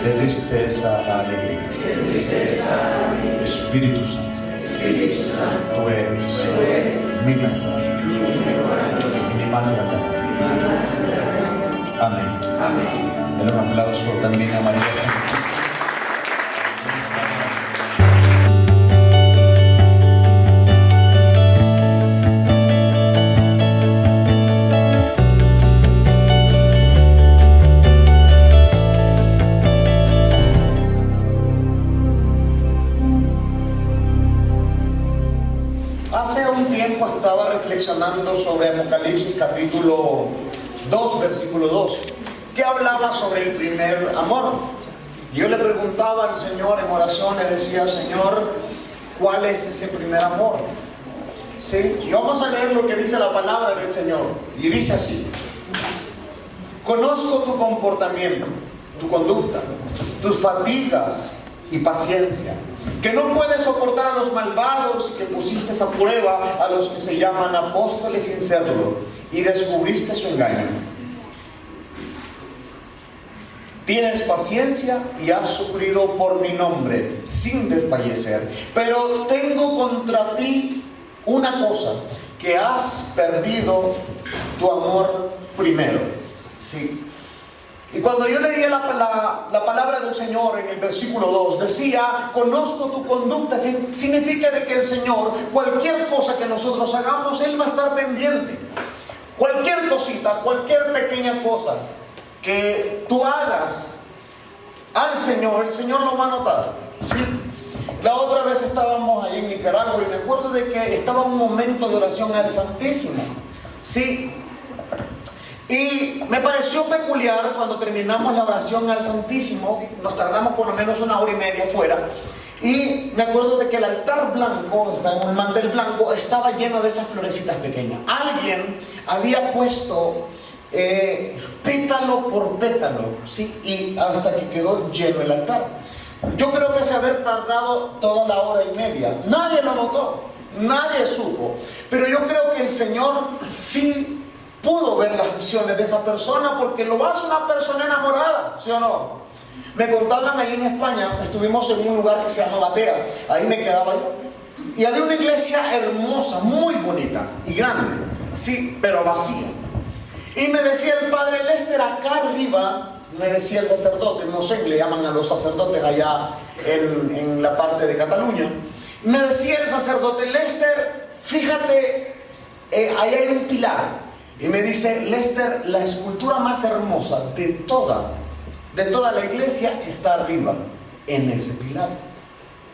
de tristeza a alegría. Espíritu Santo, tú eres mi mejor y mi más grande. Amén. Denle un aplauso también a María Santísima. Hace un tiempo estaba reflexionando sobre Apocalipsis capítulo 2, versículo 2, que hablaba sobre el primer amor. Yo le preguntaba al Señor en oración, le decía: Señor, ¿cuál es ese primer amor? ¿Sí? Y vamos a leer lo que dice la palabra del Señor. Y dice así: conozco tu comportamiento, tu conducta, tus fatigas y paciencia, que no puedes soportar a los malvados y que pusiste a prueba a los que se llaman apóstoles sin serlo y descubriste su engaño. Tienes paciencia y has sufrido por mi nombre sin desfallecer, pero tengo contra ti una cosa, que has perdido tu amor primero. Sí. Y cuando yo leía la palabra del Señor en el versículo 2, decía: conozco tu conducta. Significa de que el Señor, cualquier cosa que nosotros hagamos, Él va a estar pendiente. Cualquier cosita, cualquier pequeña cosa que tú hagas al Señor, el Señor lo va a notar. ¿Sí? La otra vez estábamos ahí en Nicaragua y me acuerdo de que estaba un momento de oración al Santísimo. ¿Sí? Y me pareció peculiar cuando terminamos la oración al Santísimo. Nos tardamos por lo menos 1 hora y media fuera. Y me acuerdo de que el altar blanco, un mantel blanco, estaba lleno de esas florecitas pequeñas. Alguien había puesto pétalo por pétalo, ¿sí? Y hasta que quedó lleno el altar. Yo creo que se haber tardado toda la hora y media. Nadie lo notó, nadie supo. Pero yo creo que el Señor sí pudo ver las acciones de esa persona, porque lo hace una persona enamorada, ¿sí o no? Me contaban ahí en España, estuvimos en un lugar que se llama Batea, ahí me quedaba yo, y había una iglesia hermosa, muy bonita y grande, sí, pero vacía. Y me decía el padre Lester, acá arriba, me decía el sacerdote, no sé, le llaman a los sacerdotes allá en la parte de Cataluña, me decía el sacerdote: Lester, fíjate, ahí hay un pilar. Y me dice: Lester, la escultura más hermosa de toda la iglesia está arriba, en ese pilar,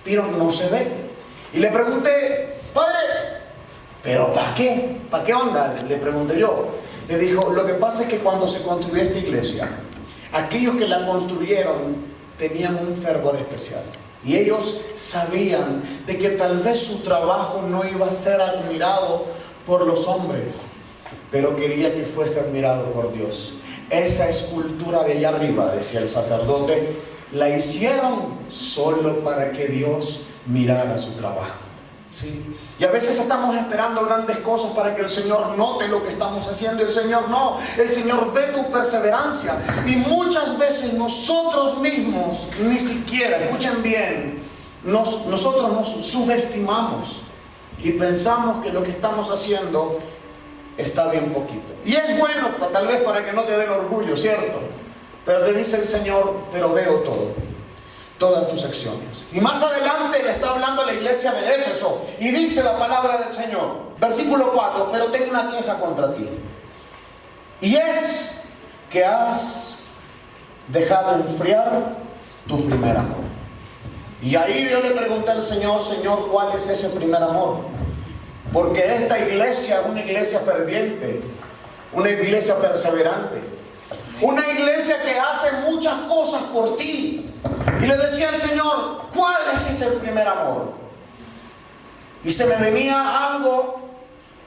pero no se ve. Y le pregunté: padre, ¿pero para qué? ¿Para qué onda? Le pregunté yo. Le dijo: lo que pasa es que cuando se construyó esta iglesia, aquellos que la construyeron tenían un fervor especial. Y ellos sabían de que tal vez su trabajo no iba a ser admirado por los hombres, pero quería que fuese admirado por Dios. Esa escultura de allá arriba, decía el sacerdote, la hicieron solo para que Dios mirara su trabajo. ¿Sí? Y a veces estamos esperando grandes cosas para que el Señor note lo que estamos haciendo, y el Señor no. El Señor ve tu perseverancia. Y muchas veces nosotros mismos ni siquiera, escuchen bien, nosotros nos subestimamos y pensamos que lo que estamos haciendo está bien poquito. Y es bueno, tal vez para que no te dé el orgullo, ¿cierto? Pero te dice el Señor: pero veo todo, todas tus acciones. Y más adelante le está hablando a la iglesia de Éfeso y dice la palabra del Señor, versículo 4: pero tengo una queja contra ti, y es que has dejado enfriar tu primer amor. Y ahí yo le pregunté al Señor: Señor, ¿cuál es ese primer amor? Porque esta iglesia es una iglesia ferviente, una iglesia perseverante, una iglesia que hace muchas cosas por ti. Y le decía al Señor: ¿cuál es ese primer amor? Y se me venía algo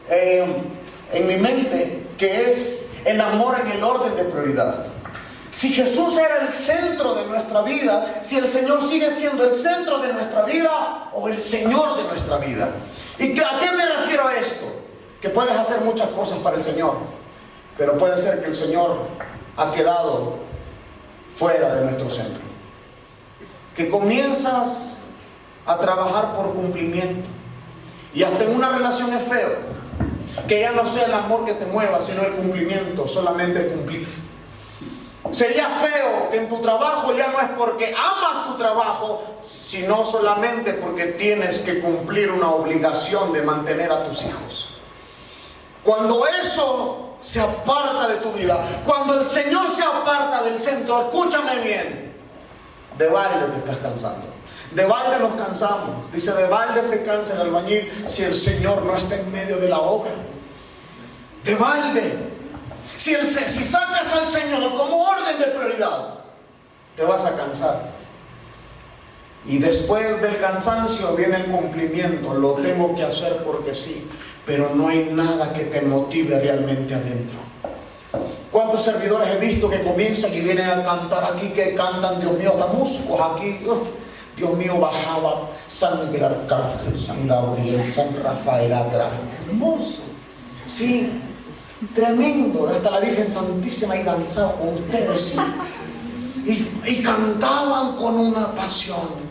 en mi mente, que es el amor en el orden de prioridad. Si Jesús era el centro de nuestra vida, si el Señor sigue siendo el centro de nuestra vida o el Señor de nuestra vida. ¿Y a qué me refiero a esto? Que puedes hacer muchas cosas para el Señor, pero puede ser que el Señor ha quedado fuera de nuestro centro. que comienzas a trabajar por cumplimiento. Y hasta en una relación es feo que ya no sea el amor que te mueva, sino el cumplimiento, solamente el cumplir. Sería feo que en tu trabajo ya no es porque amas tu trabajo, sino solamente porque tienes que cumplir una obligación de mantener a tus hijos. Cuando eso se aparta de tu vida, cuando el Señor se aparta del centro, escúchame bien, de balde te estás cansando. De balde nos cansamos. Dice, de balde se cansa el albañil si el Señor no está en medio de la obra. De balde. Si sacas al Señor como orden de prioridad, te vas a cansar. Y después del cansancio viene el cumplimiento. Lo tengo que hacer porque sí, pero no hay nada que te motive realmente adentro. ¿Cuántos servidores he visto que comienzan y vienen a cantar aquí, que cantan, Dios mío, hasta músicos aquí? Dios mío, bajaba San Miguel Arcángel, San Gabriel, San Rafael atrás. Hermoso. Sí, tremendo. Hasta la Virgen Santísima y danzaba con ustedes. Sí. Y cantaban con una pasión.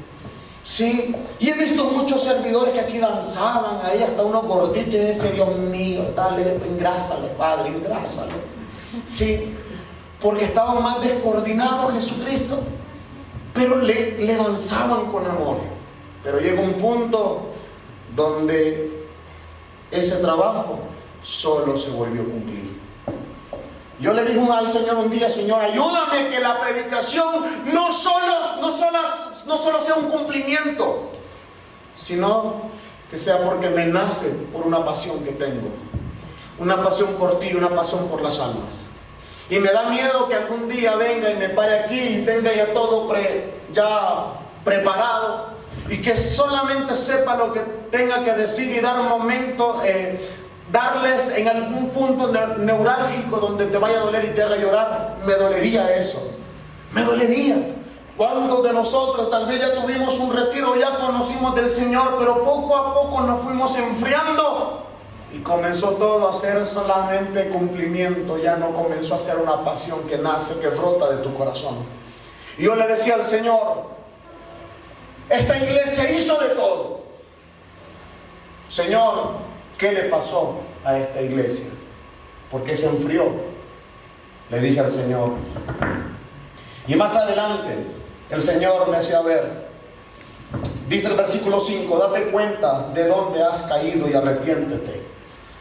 Sí, y he visto muchos servidores que aquí danzaban, ahí hasta unos gorditos, y ese Dios mío, dale, engrásalo, Padre, engrásalo. Sí, porque estaban más descoordinados Jesucristo, pero le danzaban con amor. Pero llega un punto donde ese trabajo solo se volvió a cumplir. Yo le dije al Señor un día, Señor, ayúdame que la predicación no solo sea un cumplimiento, sino que sea porque me nace por una pasión que tengo. Una pasión por ti, una pasión por las almas. Y me da miedo que algún día venga y me pare aquí y tenga ya todo ya preparado, y que solamente sepa lo que tenga que decir y dar un momento, darles en algún punto neurálgico donde te vaya a doler y te haga llorar. Me dolería eso, me dolería. ¿Cuántos de nosotros tal vez ya tuvimos un retiro, ya conocimos del Señor, pero poco a poco nos fuimos enfriando y comenzó todo a ser solamente cumplimiento? Ya no comenzó a ser una pasión que nace, que brota de tu corazón. Y yo le decía al Señor, esta iglesia hizo de todo. Señor, ¿qué le pasó a esta iglesia? ¿Por qué se enfrió? Le dije al Señor. Y más adelante el Señor me hacía ver. Dice el versículo 5, date cuenta de dónde has caído y arrepiéntete.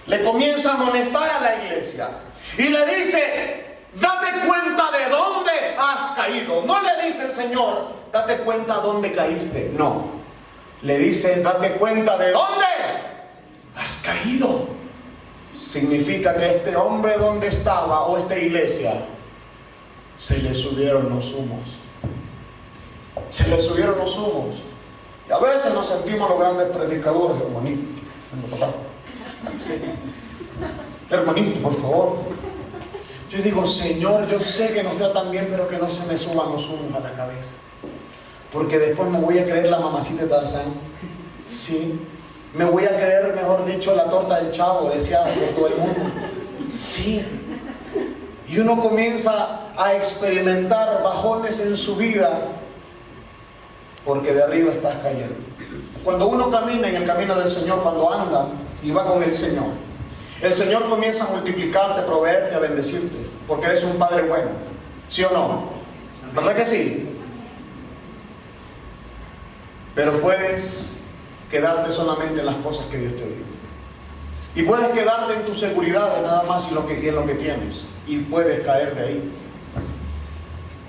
Le comienza a amonestar a la iglesia y le dice, date cuenta de dónde has caído. No le dice el Señor, date cuenta dónde caíste. No, le dice, date cuenta de dónde has caído. Significa que este hombre donde estaba, o esta iglesia, se le subieron los humos. Se le subieron los humos. Y a veces nos sentimos los grandes predicadores, hermanito. Sí. Hermanito, por favor. Yo digo, Señor, yo sé que nos tratan bien, pero que no se me suban los humos a la cabeza. Porque después me voy a creer la mamacita de Tarzán. Sí. Me voy a creer, mejor dicho, la torta del Chavo deseada por todo el mundo. Sí. Y uno comienza a experimentar bajones en su vida porque de arriba estás cayendo. Cuando uno camina en el camino del Señor, cuando anda y va con el Señor comienza a multiplicarte, a proveerte, a bendecirte, porque eres un Padre bueno. ¿Sí o no? ¿Verdad que sí? Pero puedes quedarte solamente en las cosas que Dios te dio. Y puedes quedarte en tu seguridad nada más y en lo que tienes. Y puedes caer de ahí.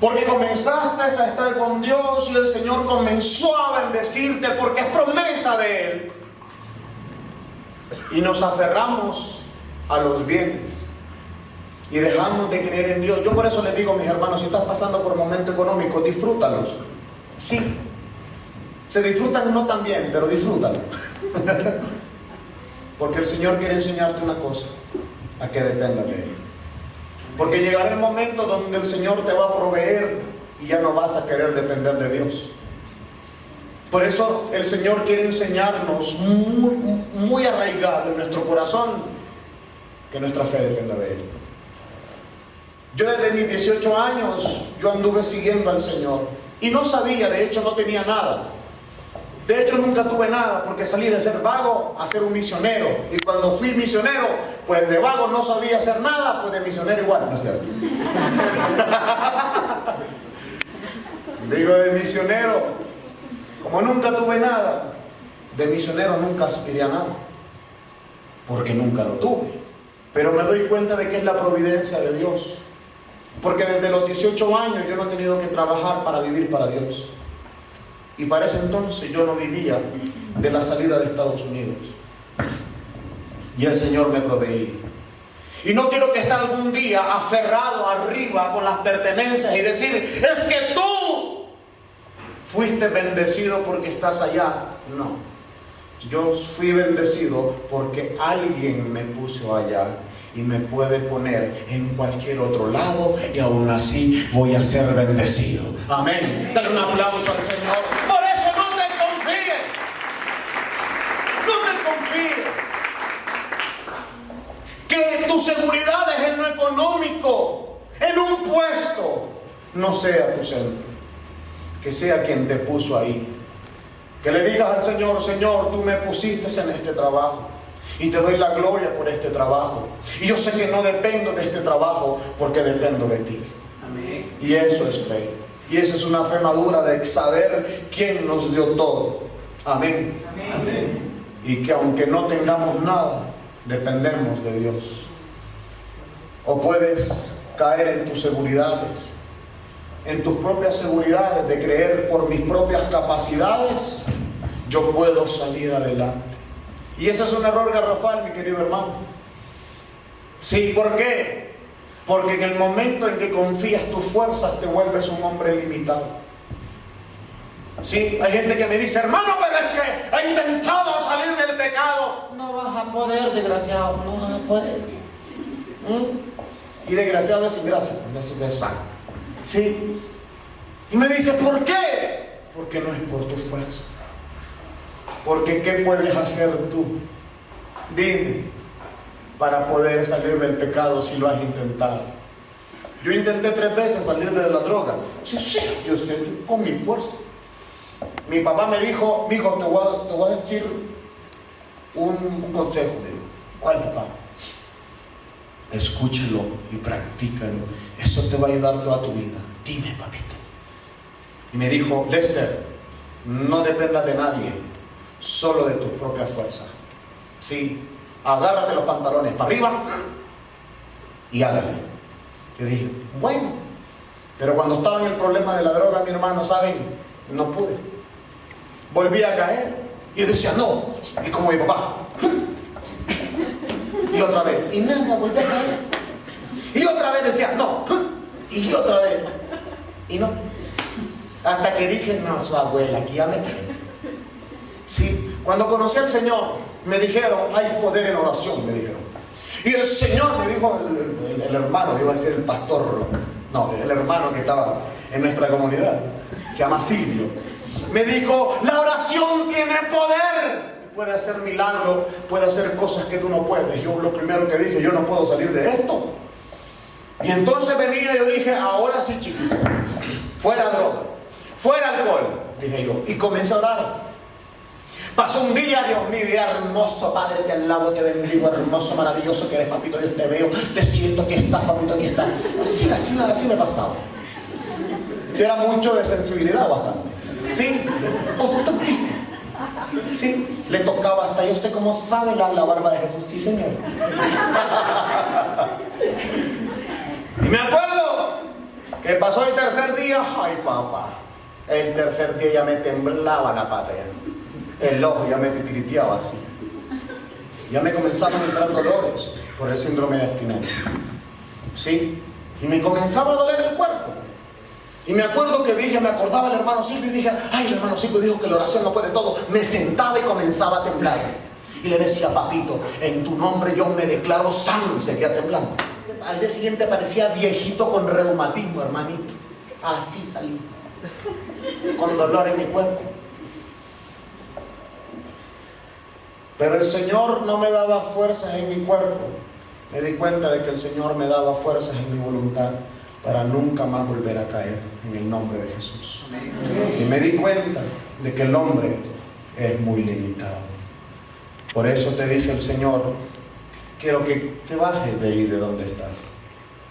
Porque comenzaste a estar con Dios y el Señor comenzó a bendecirte porque es promesa de Él. Y nos aferramos a los bienes y dejamos de creer en Dios. Yo por eso les digo, mis hermanos, si estás pasando por momentos económicos, disfrútalos. Sí. Se disfrutan no tan bien, pero disfrútalo. Porque el Señor quiere enseñarte una cosa, a que dependa de Él. Porque llegará el momento donde el Señor te va a proveer y ya no vas a querer depender de Dios. Por eso el Señor quiere enseñarnos muy arraigado en nuestro corazón que nuestra fe dependa de Él. Yo desde mis 18 años, yo anduve siguiendo al Señor. Y no sabía, de hecho no tenía nada. De hecho nunca tuve nada, porque salí de ser vago a ser un misionero. Y cuando fui misionero, pues de vago no sabía hacer nada, pues de misionero igual, ¿no es cierto? Digo, de misionero, como nunca tuve nada, de misionero nunca aspiré a nada, porque nunca lo tuve. Pero me doy cuenta de que es la providencia de Dios, porque desde los 18 años yo no he tenido que trabajar para vivir para Dios. Y para ese entonces yo no vivía de la salida de Estados Unidos. Y el Señor me proveía. Y no quiero que esté algún día aferrado arriba con las pertenencias y decir, es que tú fuiste bendecido porque estás allá. No. Yo fui bendecido porque alguien me puso allá. Y me puede poner en cualquier otro lado y aún así voy a ser bendecido. Amén. Dale un aplauso al Señor. Por eso no te confíes. No te confíes. Que tu seguridad es en lo económico, en un puesto. No sea tu centro. Que sea quien te puso ahí. Que le digas al Señor, Señor, tú me pusiste en este trabajo. Y te doy la gloria por este trabajo. Y yo sé que no dependo de este trabajo porque dependo de ti. Amén. Y eso es fe. Y eso es una fe madura de saber quién nos dio todo. Amén. Amén. Amén. Y que aunque no tengamos nada, dependemos de Dios. O puedes caer en tus seguridades, en tus propias seguridades de creer por mis propias capacidades, yo puedo salir adelante. Y ese es un error garrafal, mi querido hermano. Sí, ¿por qué? Porque en el momento en que confías tus fuerzas te vuelves un hombre limitado. Sí, hay gente que me dice, hermano, pero es que he intentado salir del pecado. No vas a poder, desgraciado, no vas a poder. Y desgraciado es sin gracia, sí. Y me dice, ¿por qué? Porque no es por tu fuerza. Porque ¿qué puedes hacer tú? Dime, para poder salir del pecado si lo has intentado. Yo intenté 3 veces salir de la droga. Sí, yo con mi fuerza. Mi papá me dijo, mijo, te voy a decir un consejo. Me dijo, ¿cuál, papá? Escúchalo y practícalo. Eso te va a ayudar toda tu vida. Dime, papito. Y me dijo, Lester, no dependas de nadie. Solo de tus propias fuerzas. Sí, agárrate los pantalones para arriba y hágale. Yo dije, bueno, pero cuando estaba en el problema de la droga, mi hermano, ¿saben? No pude. Volví a caer y decía, no. Y como mi papá. Y otra vez. Y nada, volví a caer. Y otra vez decía, no. Y otra vez. Y no. Hasta que dije, no, su abuela, aquí ya me quedé. Sí, cuando conocí al Señor, me dijeron, hay poder en oración, me dijeron. Y el Señor me dijo, el hermano, iba a ser el pastor, no, el hermano que estaba en nuestra comunidad, se llama Silvio. Me dijo, la oración tiene poder. Puede hacer milagros, puede hacer cosas que tú no puedes. Yo lo primero que dije, yo no puedo salir de esto. Y entonces venía y yo dije, ahora sí, chiquito, fuera droga, fuera alcohol, dije yo. Y comencé a orar. Pasó un día, Dios mío, hermoso Padre, te alabo, te bendigo, hermoso, maravilloso que eres, papito, Dios, te veo, te siento, aquí estás, papito, aquí estás. Así me pasaba. Yo era mucho de sensibilidad, bastante. Sí, constantísimo. Sí, le tocaba hasta, yo sé cómo sabe la barba de Jesús, sí, Señor. Y me acuerdo que pasó el tercer día, ay, papá, el tercer día ya me temblaba la pata ya. El ojo ya me titiriteaba así. Ya me comenzaban a entrar dolores por el síndrome de abstinencia. ¿Sí? Y me comenzaba a doler el cuerpo. Y me acuerdo que dije, me acordaba el hermano Silvio y dije, ay, el hermano Silvio dijo que la oración no puede todo. Me sentaba y comenzaba a temblar. Y le decía, papito, en tu nombre yo me declaro sano, y seguía temblando. Al día siguiente parecía viejito con reumatismo, hermanito. Así salí. Con dolor en mi cuerpo. Pero el Señor no me daba fuerzas en mi cuerpo. Me di cuenta de que el Señor me daba fuerzas en mi voluntad. para nunca más volver a caer en el nombre de Jesús. Y me di cuenta de que el hombre es muy limitado. Por eso te dice el Señor, quiero que te bajes de ahí de donde estás,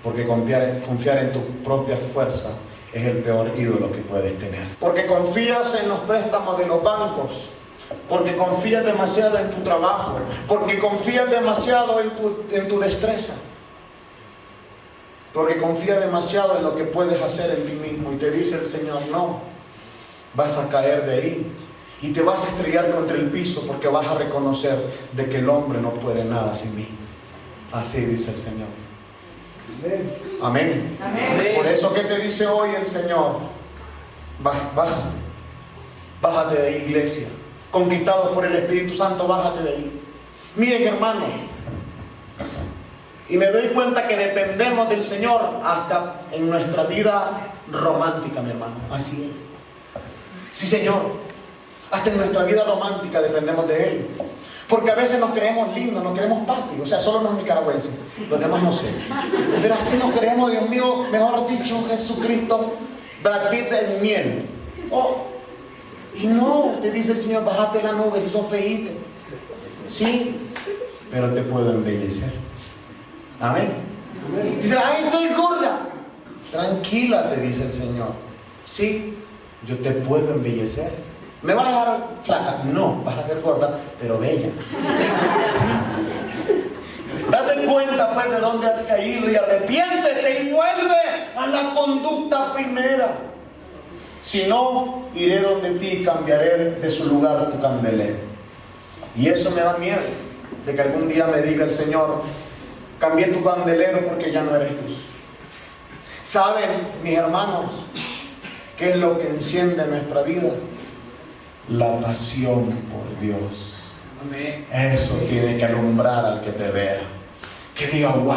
porque confiar en tu propia fuerza es el peor ídolo que puedes tener. Porque confías en los préstamos de los bancos, porque confías demasiado en tu trabajo, porque confías demasiado en tu destreza, porque confías demasiado en lo que puedes hacer en ti mismo. Y te dice el Señor, no, vas a caer de ahí y te vas a estrellar contra el piso, porque vas a reconocer de que el hombre no puede nada sin mí. Así dice el Señor. Amén. Amén. Por eso que te dice hoy el Señor, bájate de ahí, iglesia. Conquistados por el Espíritu Santo, bájate de ahí. Miren, hermano, y me doy cuenta que dependemos del Señor hasta en nuestra vida romántica, mi hermano. Así es. Sí, Señor. Hasta en nuestra vida romántica dependemos de Él. Porque a veces nos creemos lindos, nos creemos papi. O sea, solo los nicaragüenses. Los demás no sé. Pero así nos creemos, Dios mío, mejor dicho, Jesucristo, Brad Pitt en miel. Oh. Y no, te dice el Señor, bájate la nube si sos feíto. Sí, pero te puedo embellecer. Amén. Dice, ay, estoy gorda. Tranquila, te dice el Señor. Sí, yo te puedo embellecer. ¿Me vas a dejar flaca? No, vas a ser gorda, pero bella. Sí. Date cuenta pues de dónde has caído y arrepiéntete y vuelve a la conducta primera. Si no, iré donde ti y cambiaré de su lugar tu candelero. Y eso me da miedo, de que algún día me diga el Señor, cambié tu candelero porque ya no eres luz. ¿Saben, mis hermanos, qué es lo que enciende nuestra vida? La pasión por Dios. Amén. Eso tiene que alumbrar al que te vea. Que diga, wow,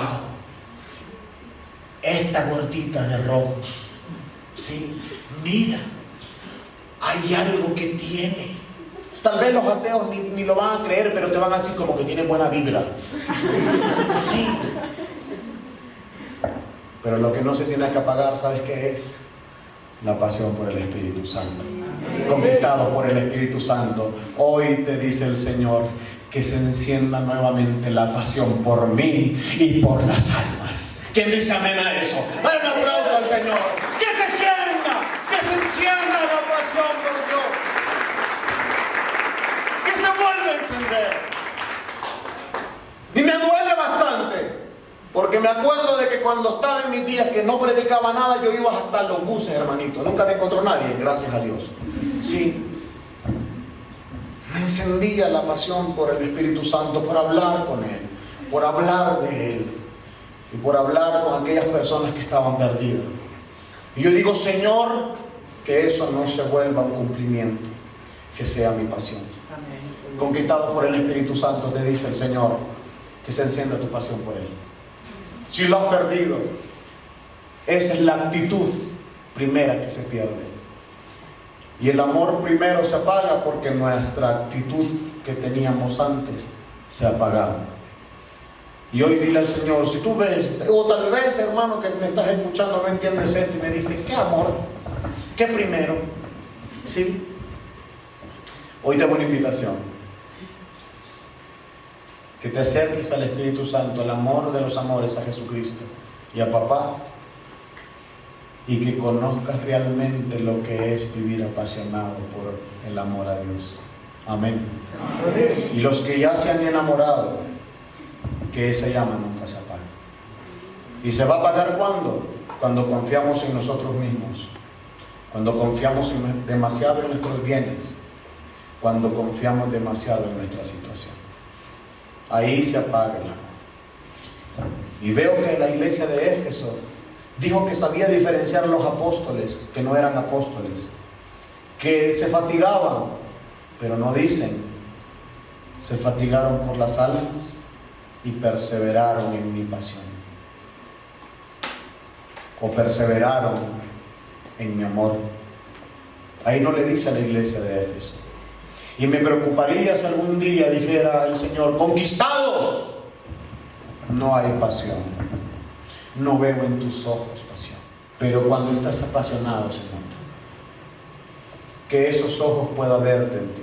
esta gordita de rojo, sí, mira, hay algo que tiene. Tal vez los ateos ni lo van a creer, pero te van a decir como que tiene buena vibra. Sí. Pero lo que no se tiene que apagar, ¿sabes qué es? La pasión por el Espíritu Santo. Conquistado por el Espíritu Santo, hoy te dice el Señor que se encienda nuevamente la pasión por mí y por las almas. ¿Quién dice amén a eso? Dale un aplauso al Señor. Que se encienda la pasión por Dios, que se vuelva a encender. Y me duele bastante, porque me acuerdo de que cuando estaba en mis días que no predicaba nada, yo iba hasta los buses, hermanito. Nunca me encontró nadie, gracias a Dios. Sí, me encendía la pasión por el Espíritu Santo, por hablar con Él, por hablar de Él y por hablar con aquellas personas que estaban perdidas. Y yo digo, Señor, que eso no se vuelva un cumplimiento, que sea mi pasión. Amén. Conquistado por el Espíritu Santo, te dice el Señor, que se encienda tu pasión por Él. Si lo has perdido, esa es la actitud primera que se pierde. Y el amor primero se apaga porque nuestra actitud que teníamos antes se ha apagado. Y hoy dile al Señor, si tú ves, o tal vez, hermano, que me estás escuchando, no entiendes esto y me dices, ¿qué amor? ¿Qué primero? ¿Sí? Hoy tengo una invitación. Que te acerques al Espíritu Santo, al amor de los amores, a Jesucristo y a papá, y que conozcas realmente lo que es vivir apasionado por el amor a Dios. Amén. Amén. Y los que ya se han enamorado, que esa llama nunca se apague. ¿Y se va a apagar cuándo? Cuando confiamos en nosotros mismos, cuando confiamos demasiado en nuestros bienes, cuando confiamos demasiado en nuestra situación. Ahí se apaga el amor. Y veo que la iglesia de Éfeso dijo que sabía diferenciar a los apóstoles que no eran apóstoles, que se fatigaban, pero no dicen, se fatigaron por las almas y perseveraron en mi pasión, o perseveraron en mi amor. Ahí no le dice a la iglesia de Éfeso. Y me preocuparía si algún día dijera el Señor, conquistados, no hay pasión. No veo en tus ojos pasión. Pero cuando estás apasionado, Señor, que esos ojos puedan verte en ti,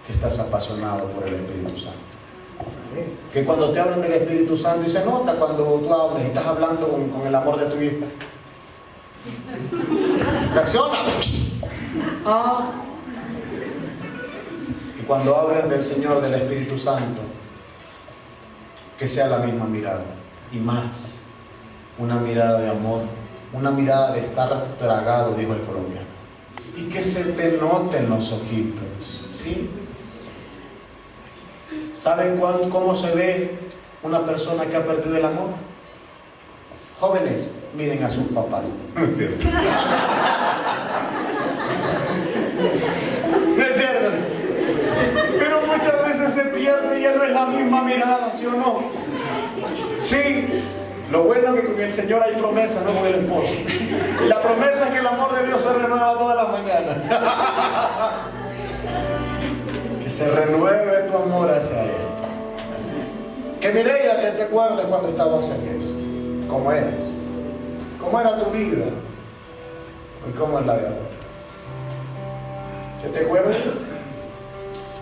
que estás apasionado por el Espíritu Santo. Que cuando te hablan del Espíritu Santo, y se nota cuando tú hablas y estás hablando con el amor de tu vida. Reacciona. Que cuando hablen del Señor, del Espíritu Santo, que sea la misma mirada y más, una mirada de amor, una mirada de estar tragado, dijo el colombiano, y que se te noten los ojitos, ¿sí? ¿Saben cómo se ve una persona que ha perdido el amor? Jóvenes, miren a sus papás. No es cierto. No es cierto. Pero muchas veces se pierde y ya no es la misma mirada, ¿sí o no? Sí. Lo bueno es que con el Señor hay promesa, no con el esposo. Y la promesa es que el amor de Dios se renueva todas las mañanas. Que se renueve tu amor hacia Él. Que Mireia, que te acuerdes cuando estabas en eso. ¿Cómo eras? ¿Cómo era tu vida? ¿Y cómo es la de ahora? ¿Que te acuerdas?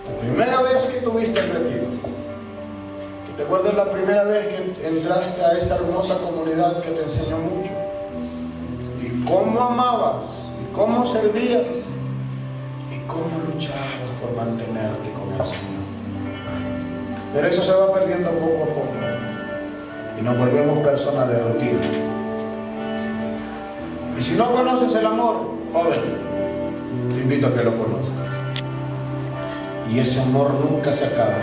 La primera vez que tuviste el retiro. ¿Que te acuerdas la primera vez que entraste a esa hermosa comunidad que te enseñó mucho? ¿Y cómo amabas? ¿Y cómo servías? ¿Y cómo luchabas por mantenerte con el Señor? Pero eso se va perdiendo poco a poco. Y nos volvemos personas de rutina. Y si no conoces el amor, joven, te invito a que lo conozcas. Y ese amor nunca se acaba.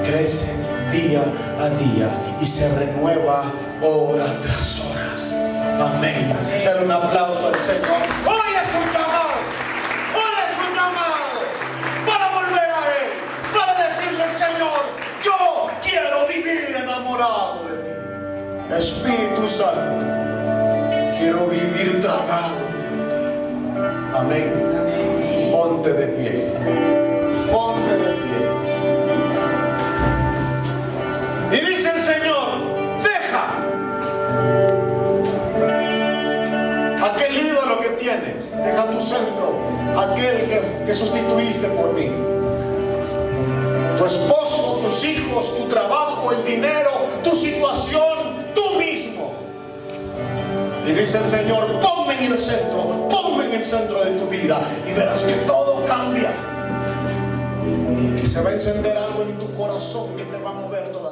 Crece día a día y se renueva hora tras horas. Amén. Dale un aplauso al Señor. Hoy es un llamado. Hoy es un llamado para volver a Él. Para decirle, Señor, yo quiero vivir enamorado de ti. Espíritu Santo, quiero vivir tragado. Amén. Ponte de pie. Ponte de pie. Y dice el Señor, deja aquel ídolo que tienes, deja tu centro, aquel que sustituiste por mí. Tu esposo, tus hijos, tu trabajo, el dinero, tu situación, tú mismo. Y dice el Señor, ponme en el centro de tu vida y verás que todo cambia. Que se va a encender algo en tu corazón que te va a mover toda